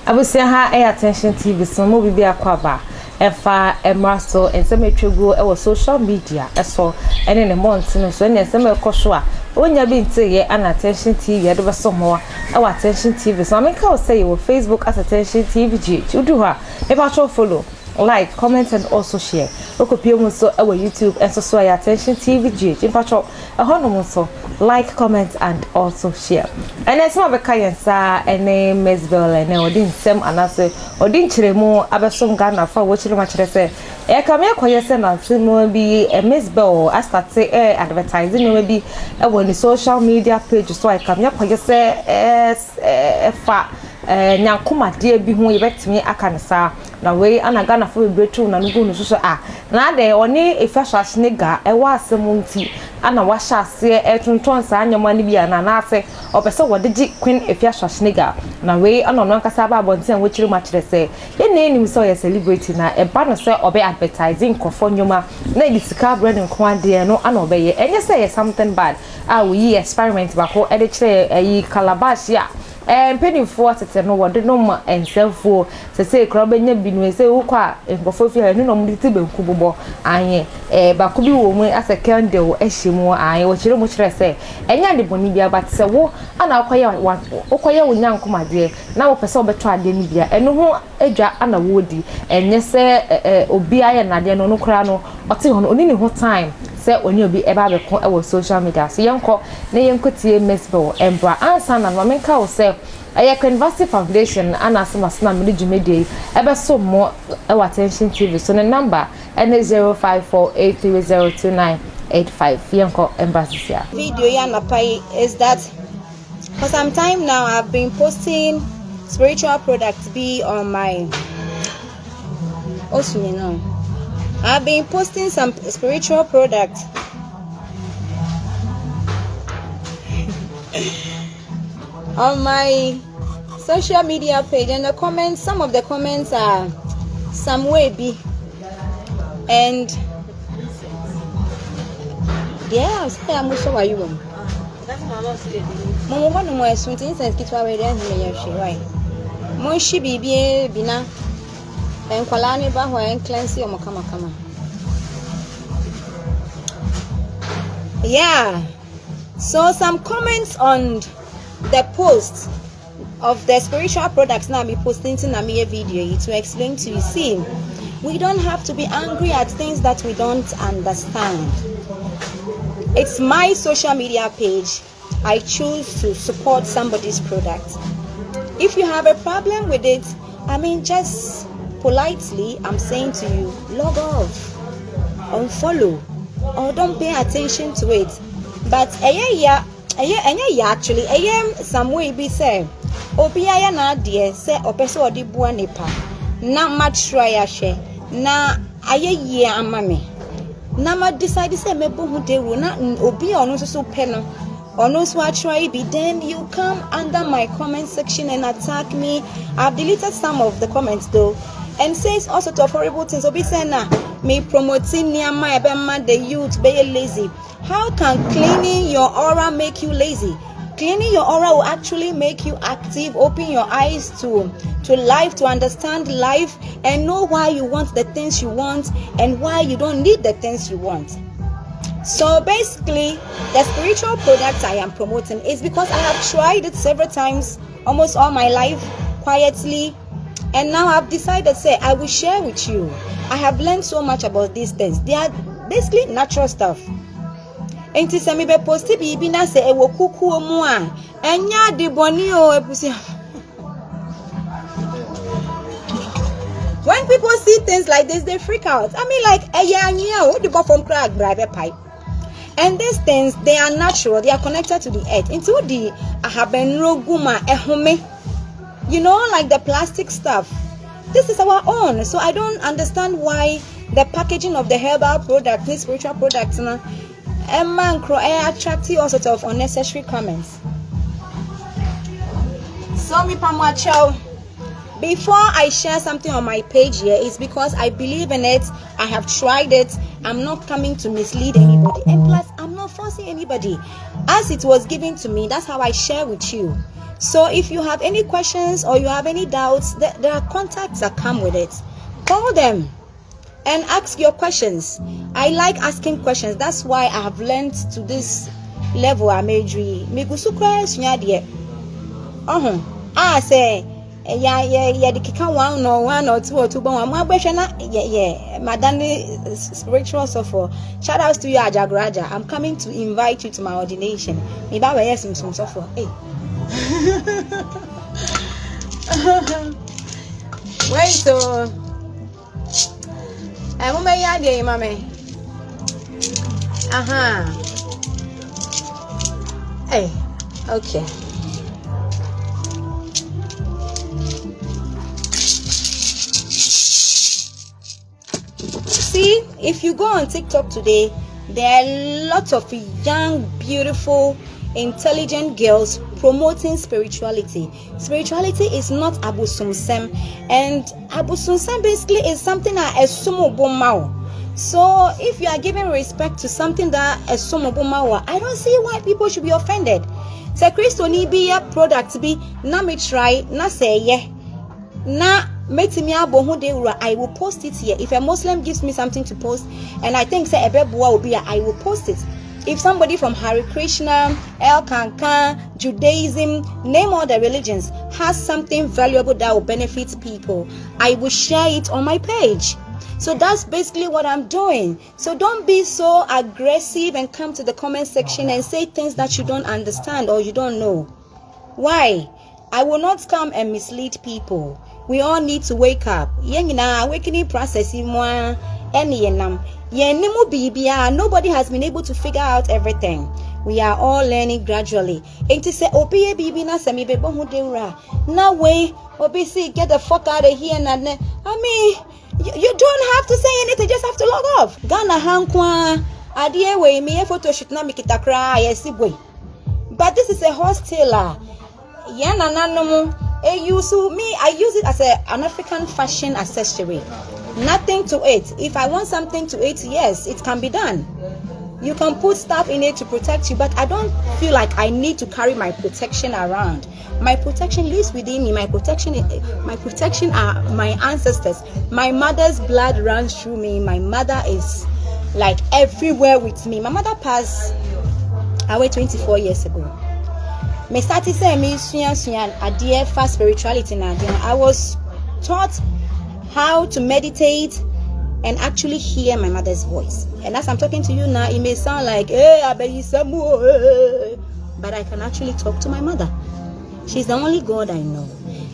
abusia ha attention TV so mo bibi akwaba efa emraso ensemetwego e wo social media eso ene ne month no so ene ensem ekoso a onya bi nteye ana attention TV ade beso mo e wa attention TV so ameka o say wo Facebook as attention Tvgh udu ha e ba cho follow like, comment, and also share. Okopio so our YouTube and so attention Tvgh. In patcho a hono so like, comment, and also share. And as my kayansa and MzBel and odin sem anase odin chiremu abesom Ghana for watching much say. E come here koyese na no be a MzBel I start say advertising no be when the social media page so I come here koyese fa nyankoma de bi ho yebetimi akansa na we ana Ghana for bretu na nugo no so na de oni Afia Schwar ga e wa asem nti ana wa hyase etonton sa anyama ni bia na ase opese wodegi Queen Afia Schwar ga na we ana no nkasa ba bonten wo chiri ma kire se ye na enim so ye celebrity na e ba no se obe advertising kofo nyoma na edisika brand nko ade no ana obe ye enye se ye something bad we experiment ba ko e de kire yi calabash ya penny for tete no wode no ma ensefo se kra benya binu se wo kwa nkofo fi anu no muditi benku bobo anye ba ko bi wo mu ase kende wo ehyimu anye wo kire mu kire se enya de boni bia but se wo ana akoye wo nyankomade na wo pese obeto ade ni bia enu ho adwa ana wo di enye se obi aye na de no no kra no ote ho oni ni ho time se oni obi eba be ko e wo social media so yenko na yenko tie MzBel embra ansa na mamenka wo se University Foundation ana asema me djumede ebe so mo e attention TV so the number N0548302985 yenko embassy here. Video ya napai is that for some time now I've been posting spiritual products be on my I've been posting some spiritual products on my social media page, and the comments, some of the comments are some way be, and yeah, I'm so are you Mama one more sweet instance get away there right Mon she be bina and kwalani ba ho en cleanse o kama yeah. So some comments on the post of the spiritual products now be posting to Namiya video to explain to you. See, we don't have to be angry at things that we don't understand. It's my social media page. I choose to support somebody's product. If you have a problem with it, just politely, I'm saying to you, log off, unfollow, or don't pay attention to it. But actually some way be say obi aya na de say opeso odi bua nipa na matchra ya hwe na ayeye amame na ma decide say mebo hu de ru na obi ono so pe no ono so try be, then you come under my comment section and attack me. I've deleted some of the comments though and says all sorts of horrible things. Obi say na me promoting near my the youth be lazy. How can cleaning your aura make you lazy? Cleaning your aura will actually make you active, open your eyes to life, to understand life, and know why you want the things you want and why you don't need the things you want. So basically, the spiritual products I am promoting is because I have tried it several times, almost all my life, quietly, and now I've decided say I will share with you. I have learned so much about these things. They are basically natural stuff. Enti se mi be posti bibi na se ewo kukuo mu a enya de boni o epusi. When people see things like this, they freak out. Like what the from crack bribe pipe. And these things, they are natural, they are connected to the earth. Into the ahabenroguma ehome, like the plastic stuff. This is our own. So I don't understand why the packaging of the herbal product, these spiritual products, attracting all sorts of unnecessary comments. So before I share something on my page here, it's because I believe in it. I have tried it. I'm not coming to mislead anybody, and plus I'm not forcing anybody. As it was given to me, that's how I share with you. So if you have any questions or you have any doubts, there are contacts that come with it. Call them and ask your questions. I like asking questions. That's why I have learned to this level. I made you. I say, yeah, the kika one or two, but I'm Madam spiritual suffer. Shout out to you, Ajagraja. I'm coming to invite you to my ordination. Maybe I wear some suffer. Hey. Wait, so I'm mommy. Hey, okay. See, if you go on TikTok today, there are lots of young, beautiful, intelligent girls promoting spirituality. Spirituality is not abusumsem, and abusumsem basically is something that is sumobomao. So if you are giving respect to something that is sumobomao, I don't see why people should be offended. Say Christo ni be a product be na me try na say yeah na I will post it here. If a Muslim gives me something to post and I think say ebebua will be, I will post it. If somebody from Hare Krishna, El Kankan, Judaism, name all the religions, has something valuable that will benefit people, I will share it on my page. So that's basically what I'm doing. So don't be so aggressive and come to the comment section and say things that you don't understand or you don't know. Why? I will not come and mislead people. We all need to wake up. Awakening process nobody has been able to figure out everything. We are all learning gradually. And to say now way get the fuck out of here. I mean, you don't have to say anything, you just have to log off. Ghana hankwa adie we me photo shoot na mikitakra yesi boy. But this is a hostile. Yana nanomu. I use it as an African fashion accessory. Nothing to it. If I want something to eat, yes, it can be done. You can put stuff in it to protect you, but I don't feel like I need to carry my protection around. My protection lives within me. My protection are my ancestors. My mother's blood runs through me. My mother is like everywhere with me. My mother passed away 24 years ago. Me started saying me adhere fast spirituality na. I was taught how to meditate and actually hear my mother's voice. And as I'm talking to you now, it may sound like I bet you some more, but I can actually talk to my mother. She's the only God I know.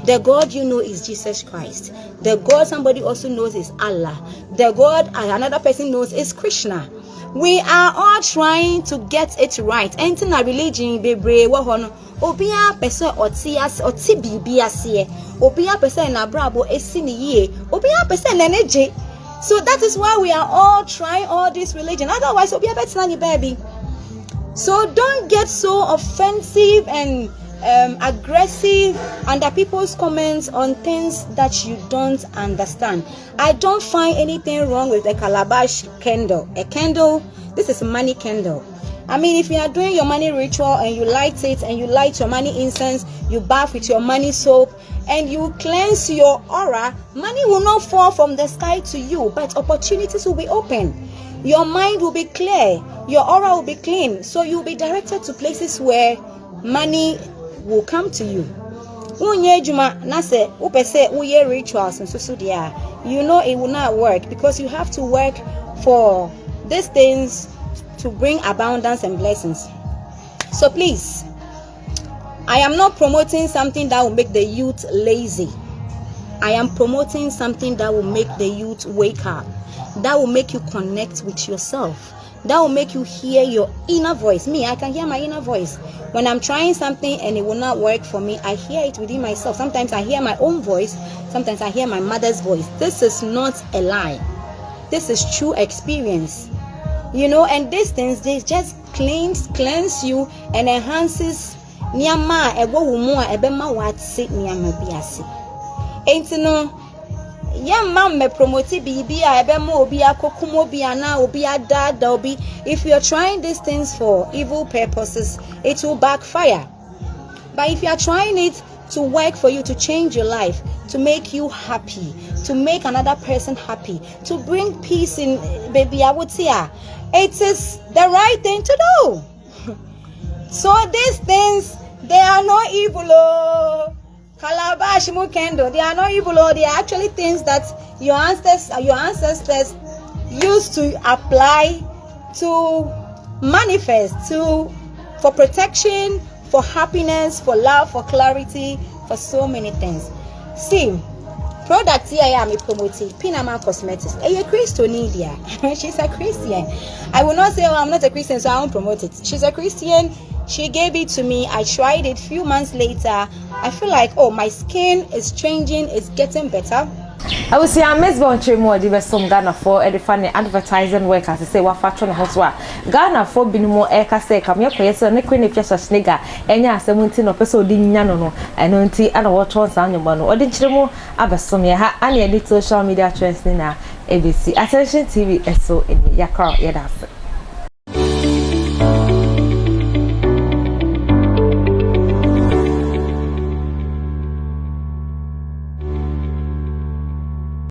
The God you know is Jesus Christ. The God somebody also knows is Allah. The God another person knows is Krishna. We are all trying to get it right. Entering a religion, baby, obia person otias oti bibiasie. Obia person na brabo esiniye. Obia person neneje. So that is why we are all trying all this religion. Otherwise, obia person baby. So don't get so offensive and aggressive under people's comments on things that you don't understand. I don't find anything wrong with a calabash candle. A candle, this is a money candle. I mean, if you are doing your money ritual and you light it and you light your money incense, you bath with your money soap and you cleanse your aura, money will not fall from the sky to you, but opportunities will be open. Your mind will be clear, your aura will be clean, so you'll be directed to places where money will come to you. Rituals and so you know it will not work because you have to work for these things to bring abundance and blessings. So please, I am not promoting something that will make the youth lazy. I am promoting something that will make the youth wake up, that will make you connect with yourself, that will make you hear your inner voice. Me, I can hear my inner voice. When I'm trying something and it will not work for me, I hear it within myself. Sometimes I hear my own voice. Sometimes I hear my mother's voice. This is not a lie. This is true experience. You know, and these things, they just cleanse you and enhances niyama ebo wumu a ebema watse niyama biase. Enti no yamma me promote bibi a ebema obi akokum obi ana obi adada obi. If you're trying these things for evil purposes, it will backfire. But if you are trying it to work for you, to change your life, to make you happy, to make another person happy, to bring peace in, baby, I would say, it is the right thing to do. So these things, they are not evil. Calabash Mukendo, they are not evil. They are actually things that your ancestors used to apply, to manifest, for protection, for happiness, for love, for clarity, for so many things. See, product here I am promoting Pinama Cosmetics. A Christian India. She's a Christian. I will not say, oh, I'm not a Christian, so I won't promote it. She's a Christian. She gave it to me. I tried it. Few months later, I feel like, oh, my skin is changing. It's getting better. I will say MzBel J more the some Ghana for the funny advertising work as I say what factor no hoswa Ghana for been more eka say come here yes na queen if just snigger enya asemunti no person di nya no no eno nti ana what on san nyoma no odi chire mu abesom ye ha ana edit social media trends na ABC Attention TV eso eni yakra yedase